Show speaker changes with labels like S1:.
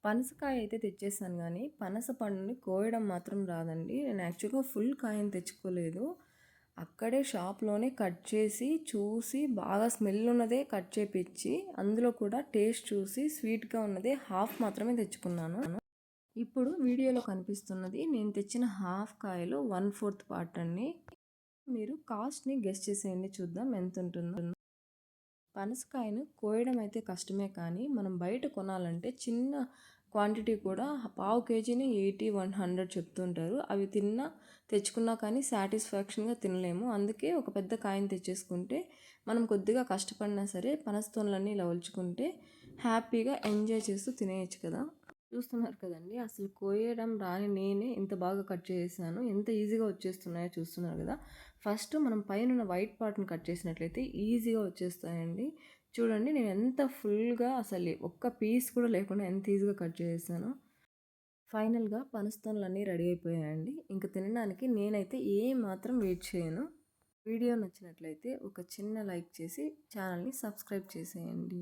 S1: పనసకాయ అయితే తెచ్చేసాను గానీ, పనస పండుని కోయడం మాత్రం రాదండి. నేను యాక్చువల్‌గా ఫుల్ కాయని తెచ్చుకోలేదు. అక్కడే షాప్‌లోనే కట్ చేసి, చూసి బాగా స్మెల్ ఉన్నదే కట్ చేపిచ్చి, అందులో కూడా టేస్ట్ చూసి స్వీట్‌గా ఉన్నదే హాఫ్ మాత్రమే తెచ్చుకున్నాను. ఇప్పుడు వీడియోలో కనిపిస్తున్నది నేను తెచ్చిన హాఫ్ కాయలో 1/4 పార్ట్ అండి. మీరు కాస్ట్‌ని గెస్ చేసేయండి చూద్దాం ఎంతుంటుందో. పనసకాయను కోయడం అయితే కష్టమే కానీ మనం బయట కొనాలంటే చిన్న క్వాంటిటీ కూడా పావు కేజీని 80, 100 చెప్తుంటారు. అవి తెచ్చుకున్నా కానీ సాటిస్ఫాక్షన్గా తినలేము. అందుకే ఒక పెద్ద కాయని తెచ్చేసుకుంటే మనం కొద్దిగా కష్టపడినా సరే పనస్తోనలన్నీ ఇలా ఒలుచుకుంటే హ్యాపీగా ఎంజాయ్ చేస్తూ తినేయచ్చు కదా. చూస్తున్నారు కదండి, అసలు కోయడం రాని నేనే ఇంత బాగా కట్ చేసాను. ఎంత ఈజీగా వచ్చేస్తున్నాయో చూస్తున్నారు కదా. ఫస్ట్ మనం పైన వైట్ పార్ట్ని కట్ చేసినట్లయితే ఈజీగా వచ్చేస్తాయండి. చూడండి నేను ఎంత ఫుల్గా అసలు ఒక్క పీస్ కూడా లేకుండా ఎంత ఈజీగా కట్ చేసాను. ఫైనల్గా పనస్తోనలన్నీ రెడీ అయిపోయాయండి. ఇంక తినడానికి నేనైతే మాత్రం వెయిట్ చేయను. వీడియో నచ్చినట్లయితే ఒక చిన్న లైక్ చేసి ఛానల్ని సబ్స్క్రైబ్ చేసేయండి.